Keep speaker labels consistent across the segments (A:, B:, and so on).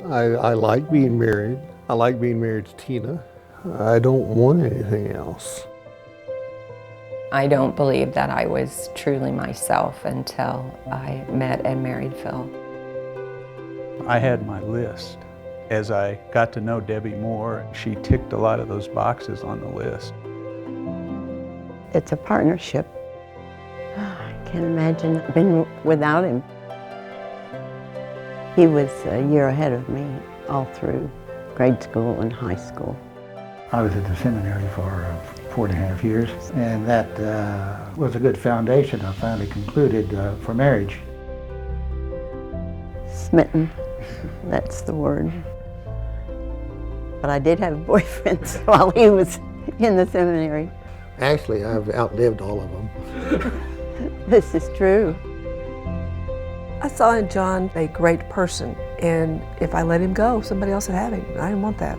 A: I like being married. I like being married to Tina. I don't want anything else.
B: I don't believe that I was truly myself until I met and married Phil.
C: I had my list. As I got to know Debbie more, she ticked a lot of those boxes on the list.
D: It's a partnership. I can't imagine being without him. He was a year ahead of me all through grade school and high school.
E: I was at the seminary for 4.5 years, and that was a good foundation, I finally concluded, for marriage.
D: Smitten, that's the word. But I did have a boyfriend while he was in the seminary.
A: Actually, I've outlived all of them.
D: This is true.
F: I saw in John a great person, and if I let him go, somebody else would have him. I didn't want that.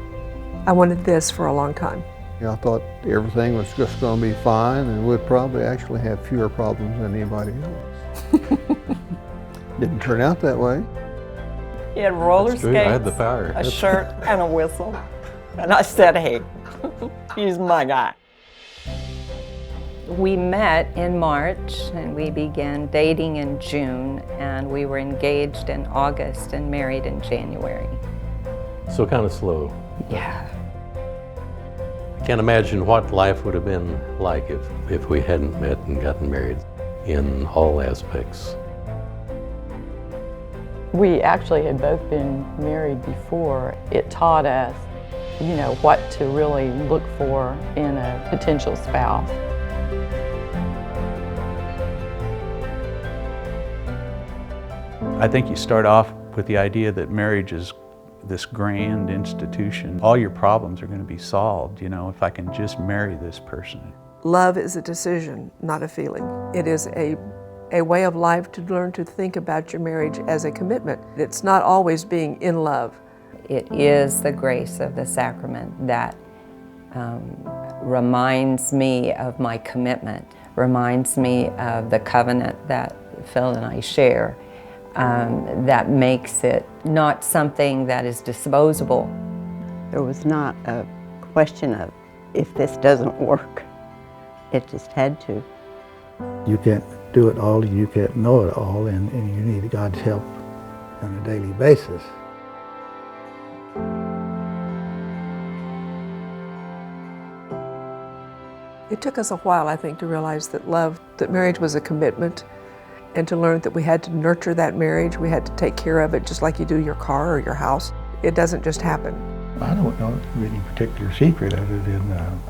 F: I wanted this for a long time.
A: I thought everything was just going to be fine and would probably actually have fewer problems than anybody else. Didn't turn out that way.
G: He had roller
H: That's
G: skates,
H: true. I had the power.
G: a shirt, and a whistle. And I said, hey, he's my guy.
B: We met in March and we began dating in June, and we were engaged in August and married in January.
H: So kind of slow.
B: Yeah.
H: I can't imagine what life would have been like if we hadn't met and gotten married in all aspects.
I: We actually had both been married before. It taught us, what to really look for in a potential spouse.
C: I think you start off with the idea that marriage is this grand institution. All your problems are going to be solved, if I can just marry this person.
F: Love is a decision, not a feeling. It is a way of life to learn to think about your marriage as a commitment. It's not always being in love.
B: It is the grace of the sacrament that reminds me of my commitment, reminds me of the covenant that Phil and I share, that makes it not something that is disposable.
D: There was not a question of if this doesn't work. It just had to.
E: You can't do it all, you can't know it all, and you need God's help on a daily basis.
F: It took us a while, I think, to realize that marriage was a commitment, and to learn that we had to nurture that marriage. We had to take care of it just like you do your car or your house. It doesn't just happen.
E: I don't know any particular secret other than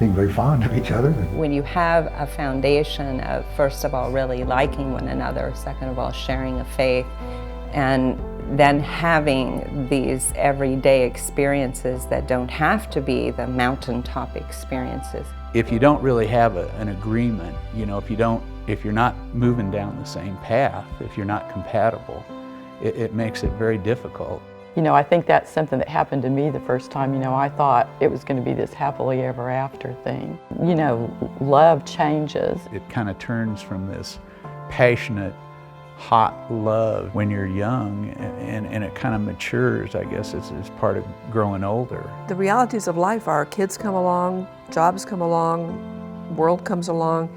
E: being very fond of each other.
B: When you have a foundation of, first of all, really liking one another, second of all, sharing a faith, and then having these everyday experiences that don't have to be the mountaintop experiences.
C: If you don't really have an agreement, if you're not moving down the same path, if you're not compatible, it makes it very difficult.
I: I think that's something that happened to me the first time. I thought it was going to be this happily ever after thing. Love changes.
C: It kind of turns from this passionate, hot love when you're young, and it kind of matures, I guess, as part of growing older.
F: The realities of life are kids come along, jobs come along, world comes along,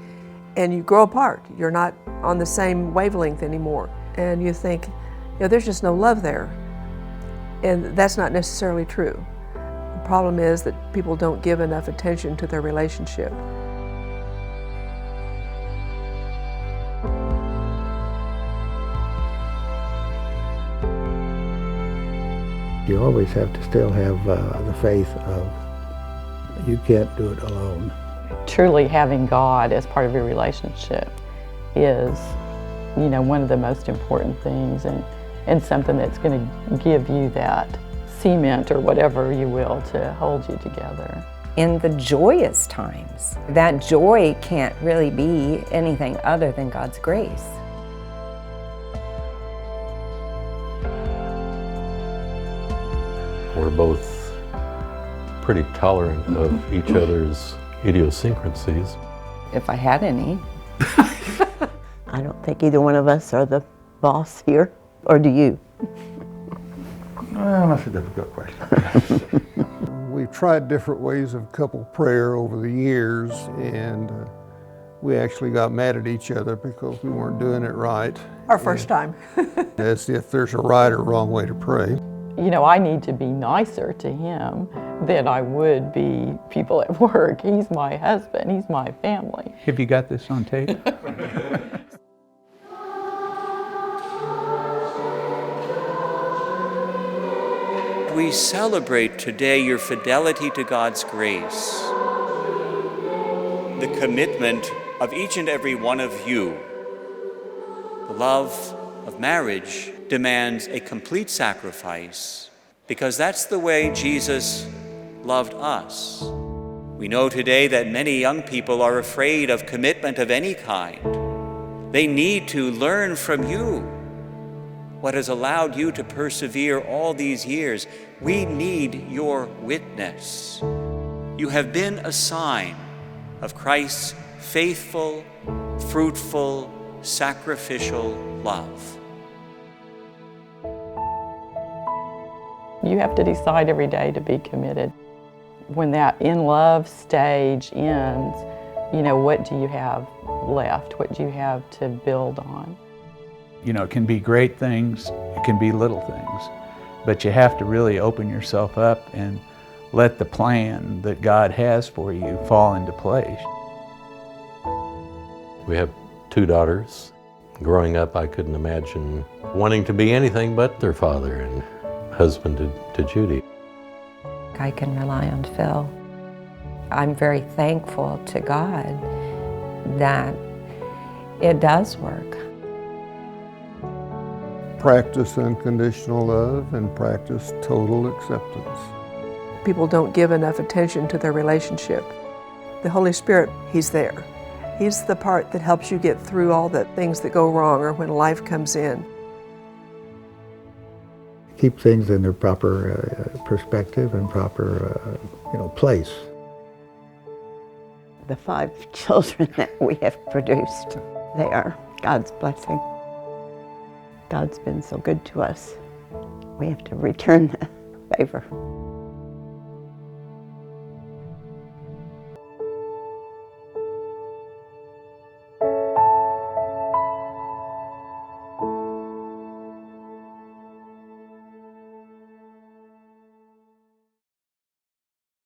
F: and you grow apart. You're not on the same wavelength anymore. And you think, there's just no love there. And that's not necessarily true. The problem is that people don't give enough attention to their relationship.
E: You always have to still have the faith of you can't do it alone.
I: Truly having God as part of your relationship is, one of the most important things, and something that's going to give you that cement or whatever you will to hold you together.
B: In the joyous times, that joy can't really be anything other than God's grace.
H: We're both pretty tolerant of each other's idiosyncrasies.
B: If I had any.
D: I don't think either one of us are the boss here, or do you?
E: Well, that's a difficult question.
A: We've tried different ways of couple prayer over the years, and we actually got mad at each other because we weren't doing it right.
F: Our first time.
A: As if there's a right or wrong way to pray.
I: You know, I need to be nicer to him than I would be people at work. He's my husband, he's my family.
C: Have you got this on tape?
J: We celebrate today your fidelity to God's grace, the commitment of each and every one of you. The love of marriage demands a complete sacrifice because that's the way Jesus loved us. We know today that many young people are afraid of commitment of any kind. They need to learn from you what has allowed you to persevere all these years. We need your witness. You have been a sign of Christ's faithful, fruitful, sacrificial love.
I: You have to decide every day to be committed. When that in love stage ends, you know, what do you have left? What do you have to build on?
C: You know, it can be great things, it can be little things, but you have to really open yourself up and let the plan that God has for you fall into place.
H: We have 2 daughters. Growing up, I couldn't imagine wanting to be anything but their father and husband to Judy.
B: I can rely on Phil. I'm very thankful to God that it does work.
A: Practice unconditional love and practice total acceptance.
F: People don't give enough attention to their relationship. The Holy Spirit, He's there. He's the part that helps you get through all the things that go wrong or when life comes in.
E: Keep things in their proper perspective and proper, place.
D: The 5 children that we have produced, they are God's blessing. God's been so good to us. We have to return the favor.